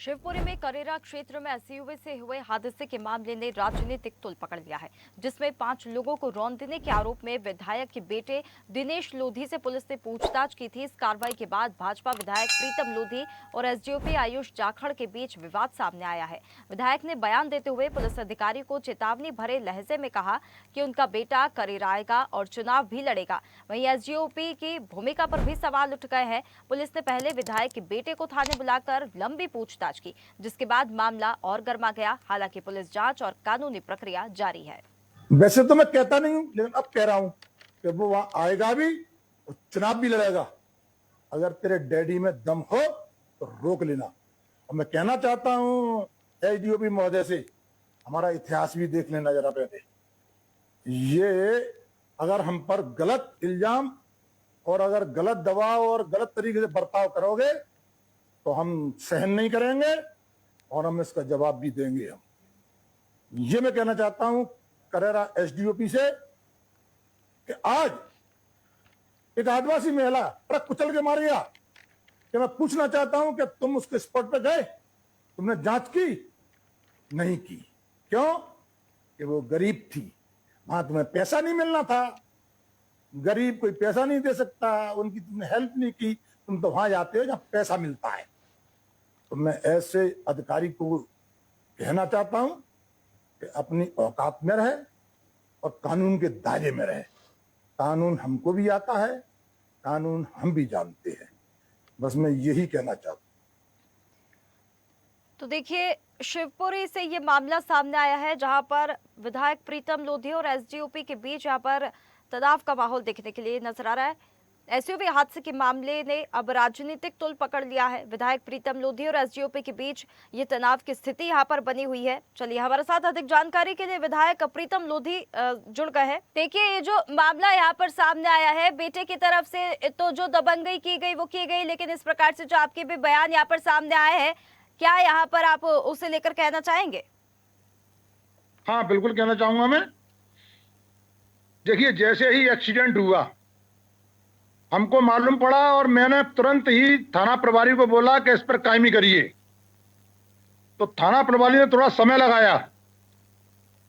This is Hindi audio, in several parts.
शिवपुरी में करेरा क्षेत्र में एसयूवी से हुए हादसे के मामले ने राजनीतिक तुल पकड़ लिया है, जिसमें 5 लोगों को रौंदने के आरोप में विधायक के बेटे दिनेश लोधी से पुलिस ने पूछताछ की थी। इस कार्रवाई के बाद भाजपा विधायक प्रीतम लोधी और एसडीओपी आयुष जाखड़ के बीच विवाद सामने आया है। विधायक ने बयान देते हुए पुलिस अधिकारी को चेतावनी भरे लहजे में कहा कि उनका बेटा करेराएगा और चुनाव भी लड़ेगा। वहीं एसडीओपी की भूमिका पर भी सवाल उठ गए हैं। पुलिस ने पहले विधायक के बेटे को थाने बुलाकर लंबी पूछताछ की, जिसके बाद मामला और गर्मा गया। हालांकि पुलिस जांच और कानूनी प्रक्रिया जारी है। वैसे तो मैं कहता नहीं हूं, लेकिन अब कह रहा हूं कि वो वहां आएगा भी और चुनाव भी लड़ेगा। अगर तेरे डैडी में दम हो तो रोक लेना। और मैं कहना चाहता हूं एसडीओपी महोदय से, हमारा इतिहास भी देख लेना जरा पहले। ये अगर हम पर गलत इल्जाम और अगर गलत दबाव और गलत तरीके से बर्ताव करोगे तो हम सहन नहीं करेंगे और हम इसका जवाब भी देंगे। हम ये मैं कहना चाहता हूं करेरा एसडीओपी से कि आज एक आदिवासी महिला ट्रक कुचल के मार गया कि मैं पूछना चाहता हूं कि तुम उसके स्पॉट पे गए, तुमने जांच की? नहीं की। क्यों? कि वो गरीब थी, वहां तुम्हें पैसा नहीं मिलना था। गरीब कोई पैसा नहीं दे सकता, उनकी तुमने हेल्प नहीं की। तुम तो वहां जाते हो जहां पैसा मिलता है। तो मैं ऐसे अधिकारी को कहना चाहता हूं कि अपनी औकात में रहे और कानून के दायरे में रहे। कानून हमको भी आता है, कानून हम भी जानते हैं। बस मैं यही कहना चाहता हूं। तो देखिए, शिवपुरी से ये मामला सामने आया है, जहां पर विधायक प्रीतम लोधी और एसडीओपी के बीच यहाँ पर तनाव का माहौल देखने के लिए नजर आ रहा है। एसयूवी हादसे के मामले ने अब राजनीतिक तुल पकड़ लिया है। विधायक प्रीतम लोधी और एसडीओपी के बीच ये तनाव की स्थिति यहाँ पर बनी हुई है। चलिए, हमारे साथ अधिक जानकारी के लिए विधायक प्रीतम लोधी जुड़ गए हैं। देखिए, ये जो मामला यहाँ पर सामने आया है, बेटे की तरफ से तो जो दबंगई की गई वो की गई, लेकिन इस प्रकार से जो आपके भी बयान यहाँ पर सामने आए हैं, क्या यहाँ पर आप उसे लेकर कहना चाहेंगे? हाँ, बिल्कुल कहना चाहूंगा मैं। देखिए, जैसे ही एक्सीडेंट हुआ हमको मालूम पड़ा और मैंने तुरंत ही थाना प्रभारी को बोला कि इस पर कायमी करिए। तो थाना प्रभारी ने थोड़ा समय लगाया।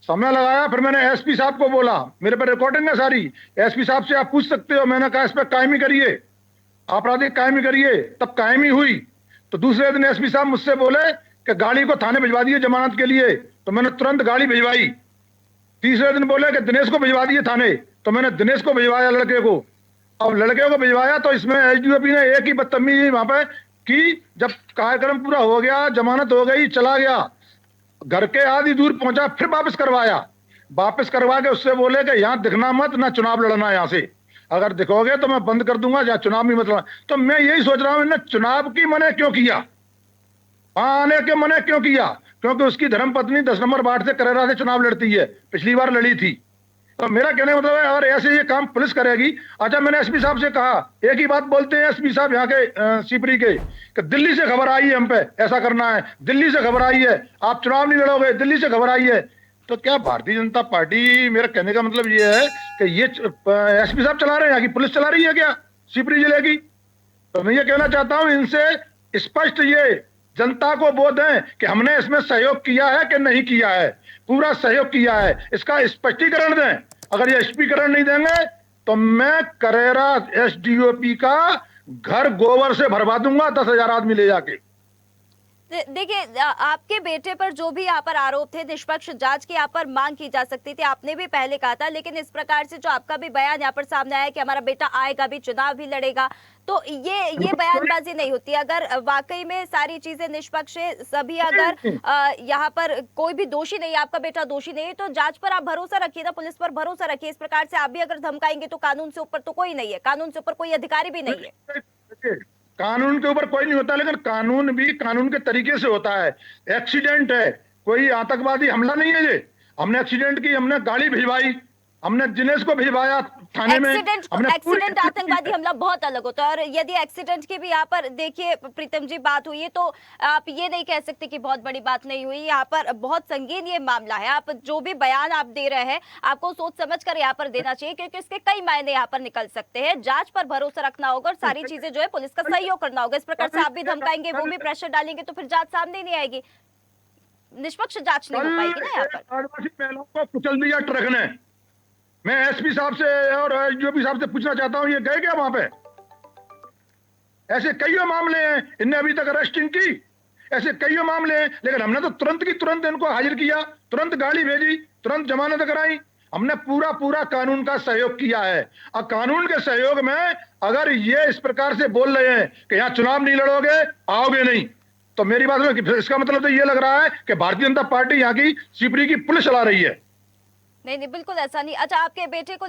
फिर मैंने एसपी साहब को बोला, मेरे पर रिकॉर्डिंग है सारी, एसपी साहब से आप पूछ सकते हो। मैंने कहा इस पर कायमी करिए, आपराधिक कायमी करिए। तब कायमी हुई। तो दूसरे दिन एसपी साहब मुझसे बोले कि गाड़ी को थाने भिजवा दिए जमानत के लिए। तो मैंने तुरंत गाड़ी भिजवाई। तीसरे दिन बोले कि दिनेश को भिजवा दिए थाने। तो मैंने दिनेश को भिजवाया, लड़के को। अब लड़के को भिजवाया तो इसमें एसडीओपी ने एक ही बदतमीजी वहां पे की। जब कार्यक्रम पूरा हो गया, जमानत हो गई, चला गया, घर के आधी दूर पहुंचा, फिर वापस करवाया। वापस करवा के उससे बोले कि यहाँ दिखना मत, ना चुनाव लड़ना, यहाँ से अगर दिखोगे तो मैं बंद कर दूंगा, या चुनाव भी मत लड़ना। तो मैं यही सोच रहा हूं, इन्हें चुनाव की मने क्यों किया, वहां आने के मने क्यों किया? क्योंकि उसकी धर्मपत्नी 10 नंबर वार्ड से करेरा से चुनाव लड़ती है, पिछली बार लड़ी थी। तो मेरा कहने का मतलब है, अगर ऐसे ये काम पुलिस करेगी। अच्छा, मैंने एसपी साहब से कहा, एक ही बात बोलते हैं एसपी साहब यहाँ के शिवपुरी के, कि दिल्ली से खबर आई है हम पे ऐसा करना है, दिल्ली से खबर आई है आप चुनाव नहीं लड़ोगे, दिल्ली से खबर आई है। तो क्या भारतीय जनता पार्टी, मेरा कहने का मतलब ये है कि ये एसपी साहब चला रहे हैं, यहाँ की पुलिस चला रही है क्या शिवपुरी जिले की? तो मैं ये कहना चाहता हूं, इनसे स्पष्ट ये जनता को बोध है कि हमने इसमें सहयोग किया है कि नहीं किया है। पूरा सहयोग किया है, इसका स्पष्टीकरण दें। अगर ये स्पष्टीकरण नहीं देंगे तो मैं करेरा एसडीओपी का घर गोबर से भरवा दूंगा, 10,000 आदमी ले जाके। देखिए, आपके बेटे पर जो भी यहाँ पर आरोप थे, निष्पक्ष जांच की यहाँ पर मांग की जा सकती थी, आपने भी पहले कहा था। लेकिन इस प्रकार से जो आपका भी बयान यहाँ पर सामने आया कि हमारा बेटा आएगा भी, चुनाव भी लड़ेगा, तो ये बयानबाजी नहीं होती। अगर वाकई में सारी चीजें निष्पक्ष है, सभी अगर यहाँ पर कोई भी दोषी नहीं है, आपका बेटा दोषी नहीं है, तो जांच पर आप भरोसा रखिए ना, पुलिस पर भरोसा रखिए। इस प्रकार से आप भी अगर धमकाएंगे तो कानून से ऊपर तो कोई नहीं है, कानून से ऊपर कोई अधिकारी भी नहीं है। कानून के ऊपर कोई नहीं होता, लेकिन कानून भी कानून के तरीके से होता है। एक्सीडेंट है, कोई आतंकवादी हमला नहीं है ये। हमने एक्सीडेंट की, हमने गाड़ी भिजवाई, हमने दिनेश को भिजवाया थाने में। हमने एक्सीडेंट आतंकवादी हमला बहुत अलग होता है, और यदि एक्सीडेंट की भी यहाँ पर देखिए प्रीतम जी बात हुई है, तो आप ये नहीं कह सकते कि बहुत बड़ी बात नहीं हुई। यहाँ पर बहुत संगीन ये मामला है। आप जो भी बयान आप दे रहे हैं, आपको सोच समझ कर यहाँ पर देना चाहिए, क्योंकि इसके कई मायने यहाँ पर निकल सकते हैं। जांच पर भरोसा रखना होगा और सारी चीजें जो है पुलिस का सहयोग करना होगा। इस प्रकार से आप भी धमकाएंगे, वो भी प्रेशर डालेंगे, तो फिर जांच सामने नहीं आएगी, निष्पक्ष जांच नहीं हो पाएगी ना यहाँ पर। आदिवासी महिलाओं को कुचल दिया ट्रक ने। मैं एसपी साहब से और एसडीओपी साहब से पूछना चाहता हूं, ये गए क्या वहां पे? ऐसे कई मामले हैं, इनने अभी तक अरेस्टिंग की, ऐसे कई मामले हैं, लेकिन हमने तो तुरंत की तुरंत इनको हाजिर किया, तुरंत गाड़ी भेजी, तुरंत जमानत कराई। हमने पूरा पूरा कानून का सहयोग किया है। और कानून के सहयोग में अगर ये इस प्रकार से बोल रहे हैं कि यहाँ चुनाव नहीं लड़ोगे, आओगे नहीं, तो मेरी बात में इसका मतलब तो ये लग रहा है कि भारतीय जनता पार्टी यहाँ की सिपरी की पुलिस चला रही है। नहीं नहीं, बिल्कुल ऐसा नहीं। अच्छा, आपके बेटे को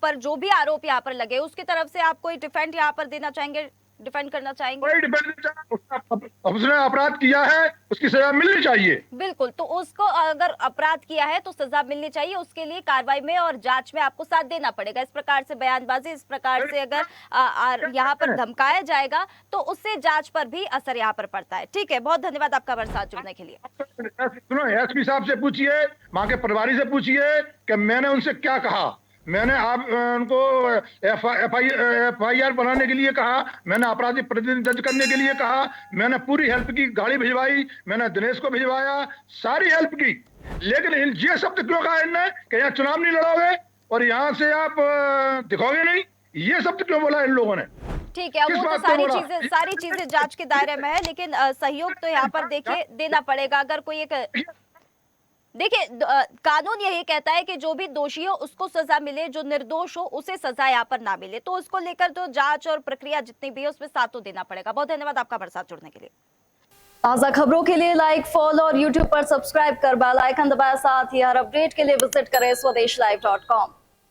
पर जो भी आरोप यहाँ पर लगे, उसकी तरफ से आप कोई डिफेंड यहाँ पर देना चाहेंगे, डिफेंड करना चाहेंगे? कोई डिफेंड नहीं चाहिए। उसने अपराध किया है, उसकी सजा मिलनी चाहिए। बिल्कुल, तो उसको अगर अपराध किया है तो सजा मिलनी चाहिए। उसके लिए कार्रवाई में और जांच में आपको साथ देना पड़ेगा। इस प्रकार से बयानबाजी, इस प्रकार से अगर यहाँ पर धमकाया जाएगा तो उससे जांच पर भी असर यहाँ पर पड़ता है। ठीक है, बहुत धन्यवाद आपका हमारे साथ जुड़ने के लिए। सुनो, एसपी साहब से पूछिए, वहां के प्रभारी से पूछिए कि मैंने उनसे क्या कहा। मैंने आप उनको एफआईआर बनाने के लिए कहा, मैंने आपराधिक प्रतिदिन दर्ज करने के लिए कहा, मैंने पूरी हेल्प की, गाड़ी भिजवाई, मैंने दिनेश को भिजवाया, सारी हेल्प की। लेकिन ये शब्द क्यों कहा इनने कि यहाँ चुनाव नहीं लड़ोगे और यहाँ से आप दिखोगे नहीं? ये शब्द क्यों बोला इन लोगों ने? ठीक है, वो तो सारी चीजें जांच के दायरे में है, लेकिन सहयोग तो यहाँ पर देखिए देना पड़ेगा। अगर कोई एक देखिए, कानून यही कहता है कि जो भी दोषी हो उसको सजा मिले, जो निर्दोष हो उसे सजा यहाँ पर ना मिले। तो उसको लेकर तो जांच और प्रक्रिया जितनी भी है उसमें साथ तो देना पड़ेगा। बहुत धन्यवाद आपका हमारे साथ जुड़ने के लिए। ताजा खबरों के लिए लाइक, फॉलो और यूट्यूब पर सब्सक्राइब कर बेल आइकन दबाएं। साथ ही हर अपडेट के लिए विजिट करें स्वदेशलाइव.com।